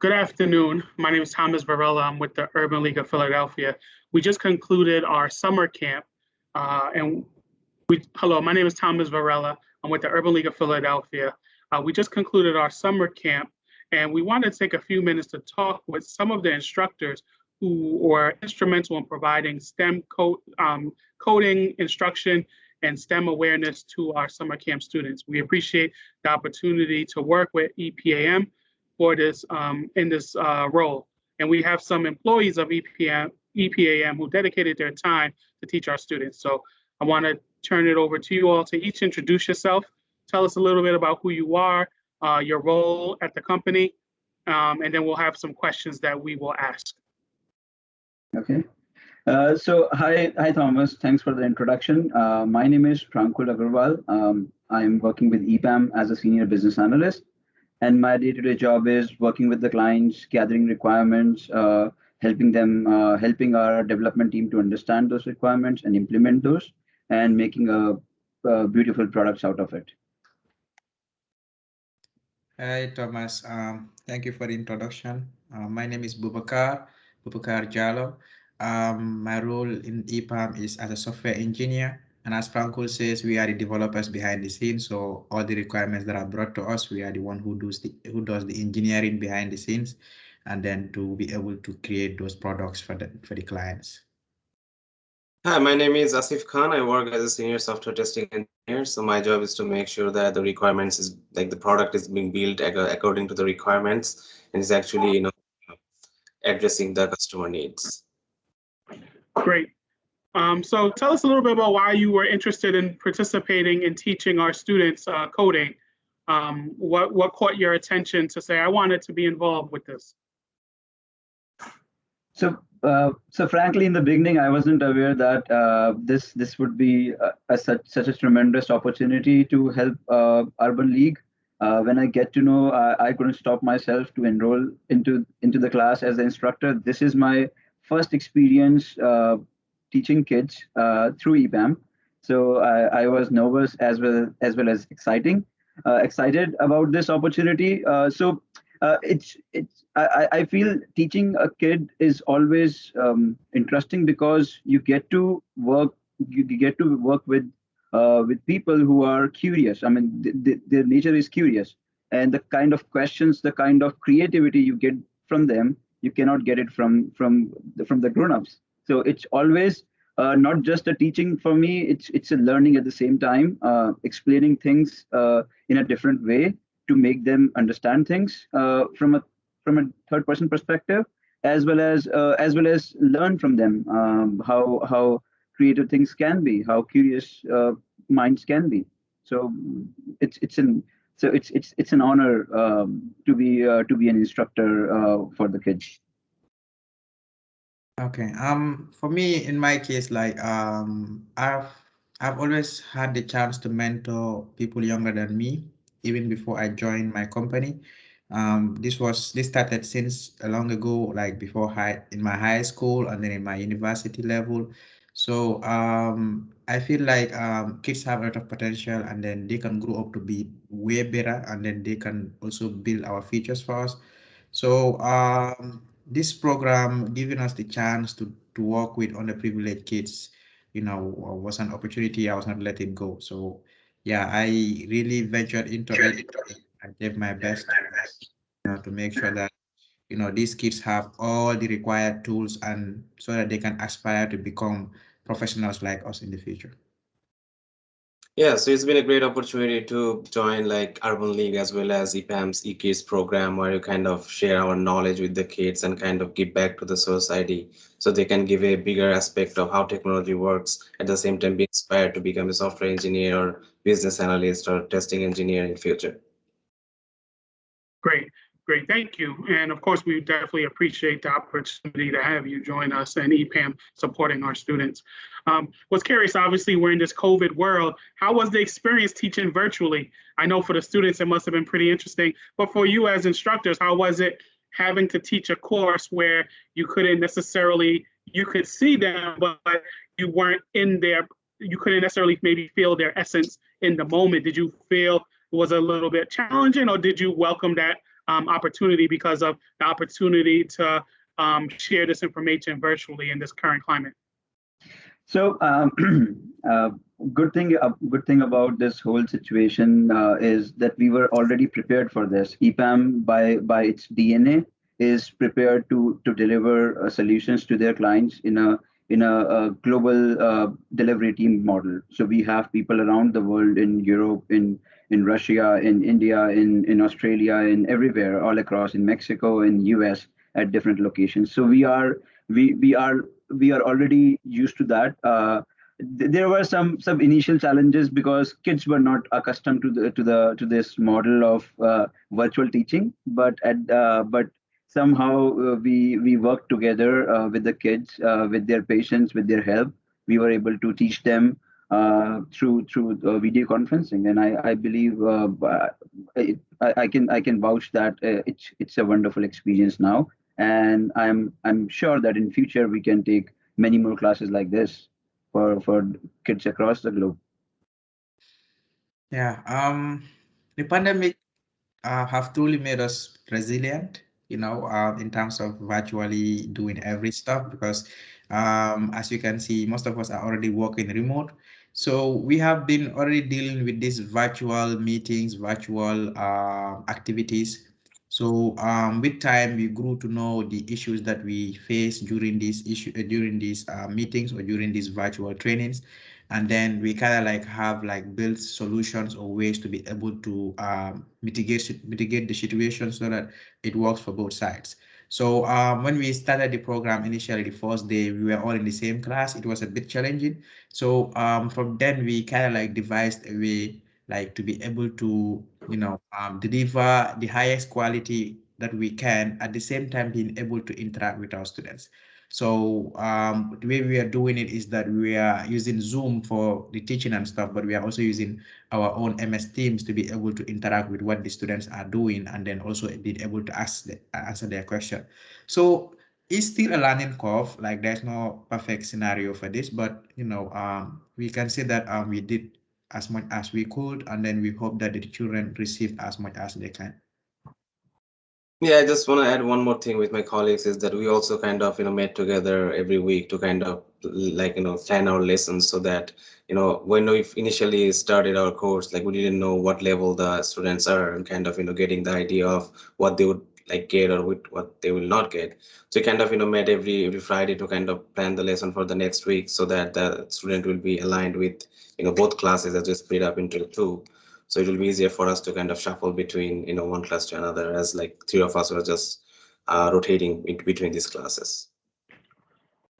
Good afternoon. My name is Thomas Varela. I'm with the Urban League of Philadelphia. We just concluded our summer camp. Hello, my name is Thomas Varela. I'm with the Urban League of Philadelphia. We just concluded our summer camp, and we want to take a few minutes to talk with some of the instructors who were instrumental in providing STEM coding instruction and STEM awareness to our summer camp students. We appreciate the opportunity to work with EPAM for this in this role. And we have some employees of EPAM who dedicated their time to teach our students. So I want to turn it over to you all to each introduce yourself. Tell us a little bit about who you are, your role at the company, and then we'll have some questions that we will ask. Okay. So hi Thomas. Thanks for the introduction. My name is Prankul Agarwal. I'm working with EPAM as a senior business analyst, and my day-to-day job is working with the clients, gathering requirements, helping our development team to understand those requirements and implement those, and making beautiful products out of it. Hi Thomas. Thank you for the introduction. My name is Bubakar Jallo. My role in EPAM is as a software engineer, and as Franco says, we are the developers behind the scenes. So all the requirements that are brought to us, we are the one who does the engineering behind the scenes, and then to be able to create those products for the clients. Hi, my name is Asif Khan. I work as a senior software testing engineer. So my job is to make sure that the requirements is like the product is being built according to the requirements and is actually addressing the customer needs. Great. So tell us a little bit about why you were interested in participating in teaching our students coding. What caught your attention to say, I wanted to be involved with this? So frankly, in the beginning, I wasn't aware that this would be such a tremendous opportunity to help Urban League. When I get to know, I couldn't stop myself to enroll into the class as an instructor. This is my first experience teaching kids through EPAM. So I was nervous as well as excited about this opportunity. I feel teaching a kid is always interesting because you get to work with people who are curious. I mean, their nature is curious, and the kind of questions, the kind of creativity you get from them, you cannot get it from the grown-ups. So it's always not just a teaching for me. It's a learning at the same time, explaining things in a different way to make them understand things from a third-person perspective, as well as learn from them how creative things can be, how curious minds can be. So it's an honor to be an instructor for the kids. Okay. For me, in my case, like I've always had the chance to mentor people younger than me, even before I joined my company. This started since long ago, like before in my high school and then in my university level. So I feel like kids have a lot of potential, and then they can grow up to be way better, and then they can also build our futures for us. So this program giving us the chance to work with underprivileged kids, was an opportunity. I was not let it go. So yeah, I really ventured into it. I gave my best to make sure that these kids have all the required tools, and so that they can aspire to become professionals like us in the future. Yeah, so it's been a great opportunity to join like Urban League as well as EPAM's eKids program, where you kind of share our knowledge with the kids and kind of give back to the society so they can give a bigger aspect of how technology works, at the same time be inspired to become a software engineer or business analyst or testing engineer in future. Great. Thank you. And of course, we definitely appreciate the opportunity to have you join us and EPAM supporting our students. Was curious, obviously, we're in this COVID world. How was the experience teaching virtually? I know for the students, it must have been pretty interesting, but for you as instructors, how was it having to teach a course where you couldn't necessarily, you could see them, but you weren't in there, you couldn't necessarily maybe feel their essence in the moment? Did you feel it was a little bit challenging, or did you welcome that opportunity because of the opportunity to share this information virtually in this current climate. So, uh, good thing about this whole situation is that we were already prepared for this. EPAM, by its DNA, is prepared to deliver solutions to their clients in a global delivery team model. So we have people around the world, in Europe, in Russia, in India, in Australia, in everywhere, all across, in Mexico, in US, at different locations. So we are already used to that. There were some initial challenges because kids were not accustomed to this model of virtual teaching, but somehow we worked together with the kids, with their patience, with their help. We were able to teach them through video conferencing, and I believe I can vouch that it's a wonderful experience now, and I'm sure that in future we can take many more classes like this for kids across the globe. Yeah, the pandemic have truly made us resilient, in terms of virtually doing every stuff because as you can see, most of us are already working remote. So we have been already dealing with these virtual meetings, virtual activities. So with time, we grew to know the issues that we face during these meetings or during these virtual trainings, and then we kind of like have like built solutions or ways to be able to mitigate the situation so that it works for both sides. So when we started the program initially, the first day, we were all in the same class. It was a bit challenging. So from then we kind of like devised a way like to be able to, deliver the highest quality that we can, at the same time being able to interact with our students. So the way we are doing it is that we are using Zoom for the teaching and stuff, but we are also using our own MS Teams to be able to interact with what the students are doing, and then also being able to answer their question. So it's still a learning curve. Like there's no perfect scenario for this, but we can say that we did as much as we could, and then we hope that the children received as much as they can. Yeah, I just want to add one more thing with my colleagues is that we also kind of, met together every week to kind of like, plan our lessons so that, when we initially started our course, like we didn't know what level the students are and kind of, getting the idea of what they would like get or what they will not get. So we kind of, met every Friday to kind of plan the lesson for the next week so that the student will be aligned with, both classes as we split up into two. So it will be easier for us to kind of shuffle between one class to another, as like three of us were just rotating in between these classes.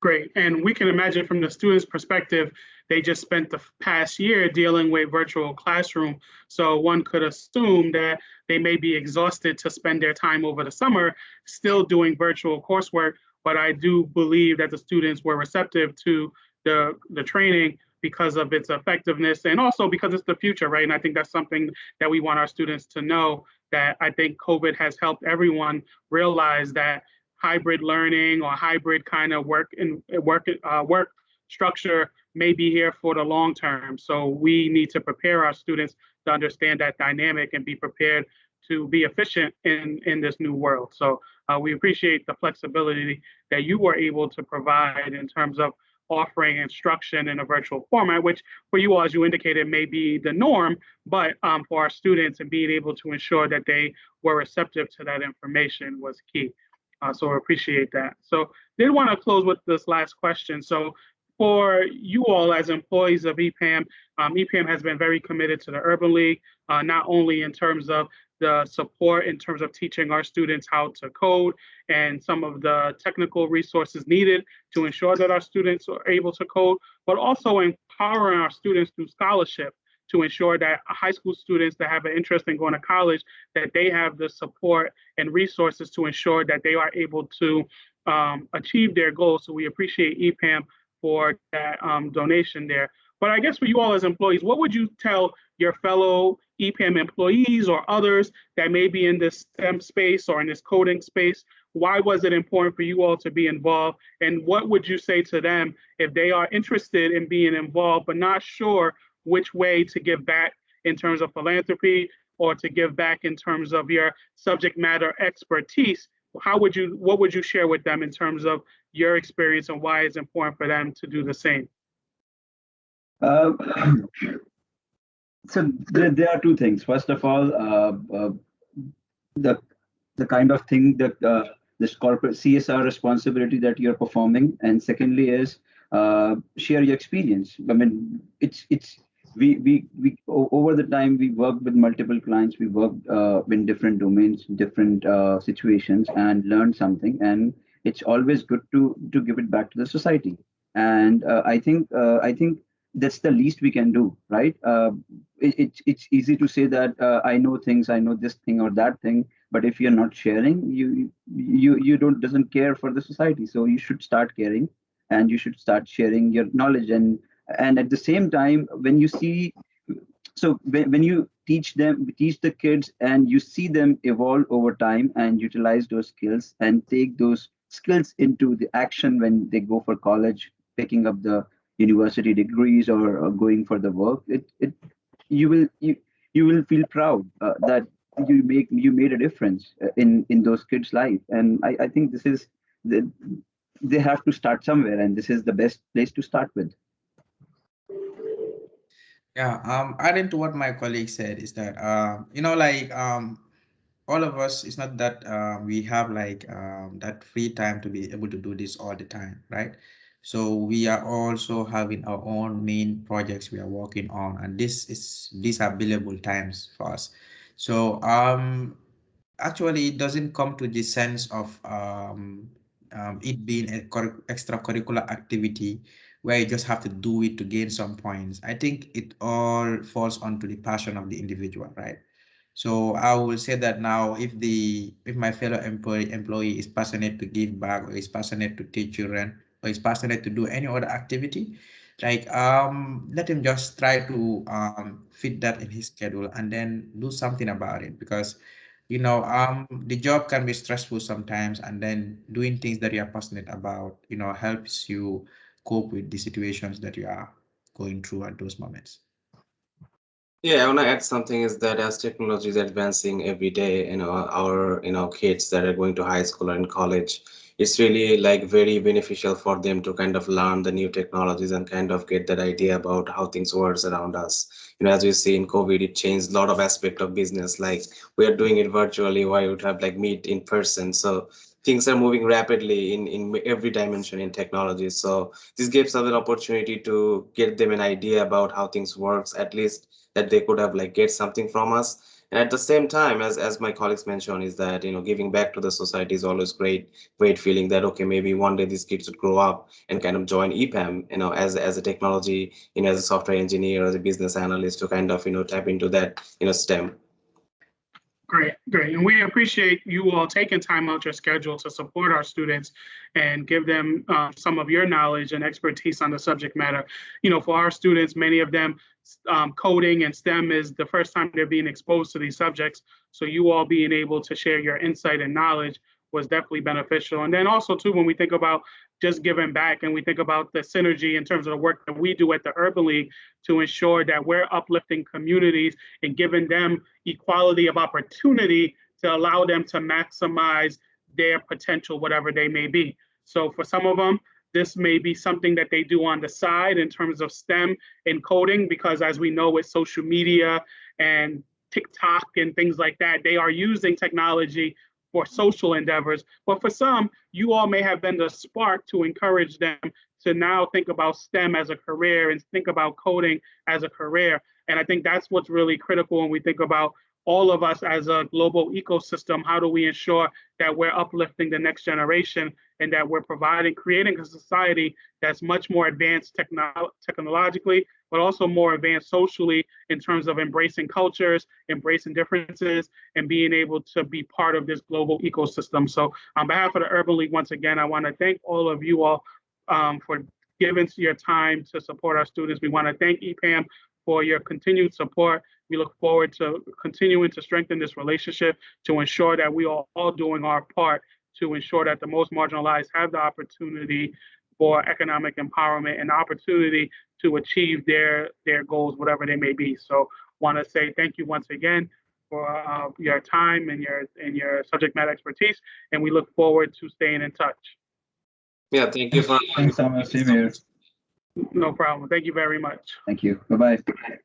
Great. And we can imagine from the students' perspective, they just spent the past year dealing with virtual classroom. So one could assume that they may be exhausted to spend their time over the summer still doing virtual coursework. But I do believe that the students were receptive to the training because of its effectiveness and also because it's the future, right? And I think that's something that we want our students to know, that I think COVID has helped everyone realize that hybrid learning or hybrid kind of work structure may be here for the long term. So we need to prepare our students to understand that dynamic and be prepared to be efficient in this new world. So we appreciate the flexibility that you were able to provide in terms of offering instruction in a virtual format, which for you all, as you indicated, may be the norm, but for our students and being able to ensure that they were receptive to that information was key. So I appreciate that. So did want to close with this last question. So for you all as employees of EPAM, EPAM has been very committed to the Urban League, not only in terms of the support in terms of teaching our students how to code and some of the technical resources needed to ensure that our students are able to code, but also empowering our students through scholarship to ensure that high school students that have an interest in going to college, that they have the support and resources to ensure that they are able to achieve their goals. So we appreciate EPAM for that donation there. But I guess for you all as employees, what would you tell your fellow EPAM employees or others that may be in this STEM space or in this coding space? Why was it important for you all to be involved? And what would you say to them if they are interested in being involved but not sure which way to give back in terms of philanthropy or to give back in terms of your subject matter expertise, what would you share with them in terms of your experience and why it's important for them to do the same? Uh, so there are two things. First of all, the the kind of thing that this corporate CSR responsibility that you're performing, and secondly is share your experience. I mean, it's over the time we worked with multiple clients. We worked in different domains, different situations, and learned something. And it's always good to give it back to the society. And I think that's the least we can do, right? It's easy to say that I know things, I know this thing or that thing, but if you're not sharing, you don't doesn't care for the society. So you should start caring, and you should start sharing your knowledge. And at the same time, when you see, so when you teach the kids, and you see them evolve over time and utilize those skills and take those skills into the action when they go for college, picking up the university degrees, or going for the work, it you will you will feel proud that you made a difference in those kids' life. And I think this is the, they have to start somewhere, and this is the best place to start with. Yeah, adding to what my colleague said is that all of us, it's not that we have that free time to be able to do this all the time, right? So we are also having our own main projects we are working on, and these are billable times for us. So actually, it doesn't come to the sense of it being a extracurricular activity where you just have to do it to gain some points. I think it all falls onto the passion of the individual, right? So I will say that now, if my fellow employee is passionate to give back, or is passionate to teach children, or is passionate to do any other activity, let him just try to fit that in his schedule and then do something about it. Because the job can be stressful sometimes, and then doing things that you are passionate about, helps you cope with the situations that you are going through at those moments. Yeah, I want to add something is that as technology is advancing every day, our, kids that are going to high school or in college, it's really like very beneficial for them to kind of learn the new technologies and kind of get that idea about how things works around us. As we see in COVID, it changed a lot of aspect of business. Like we are doing it virtually, why you would have like meet in person. So things are moving rapidly in every dimension in technology. So this gives us an opportunity to get them an idea about how things works, at least that they could have like get something from us. And at the same time, as my colleagues mentioned, is that giving back to the society is always great feeling that okay, maybe one day these kids would grow up and kind of join EPAM, as a technology, as a software engineer, as a business analyst, to kind of tap into that STEM. Great, great. And we appreciate you all taking time out your schedule to support our students and give them some of your knowledge and expertise on the subject matter. For our students, many of them, coding and STEM is the first time they're being exposed to these subjects. So you all being able to share your insight and knowledge was definitely beneficial. And then also too, when we think about just giving back and we think about the synergy in terms of the work that we do at the Urban League to ensure that we're uplifting communities and giving them equality of opportunity to allow them to maximize their potential, whatever they may be. So for some of them, this may be something that they do on the side in terms of STEM and coding, because as we know with social media and TikTok and things like that, they are using technology for social endeavors. But for some, you all may have been the spark to encourage them to now think about STEM as a career and think about coding as a career. And I think that's what's really critical when we think about all of us as a global ecosystem. How do we ensure that we're uplifting the next generation and that we're creating a society that's much more advanced technologically, but also more advanced socially in terms of embracing cultures, embracing differences, and being able to be part of this global ecosystem. So on behalf of the Urban League, once again, I want to thank all of you all for giving your time to support our students. We want to thank EPAM for your continued support. We look forward to continuing to strengthen this relationship to ensure that we are all doing our part to ensure that the most marginalized have the opportunity for economic empowerment and the opportunity to achieve their goals, whatever they may be. So want to say thank you once again for your time and your subject matter expertise, and we look forward to staying in touch. Yeah, thank you for. Thanks, Thomas. Same here. No problem. Thank you very much. Thank you. Bye-bye.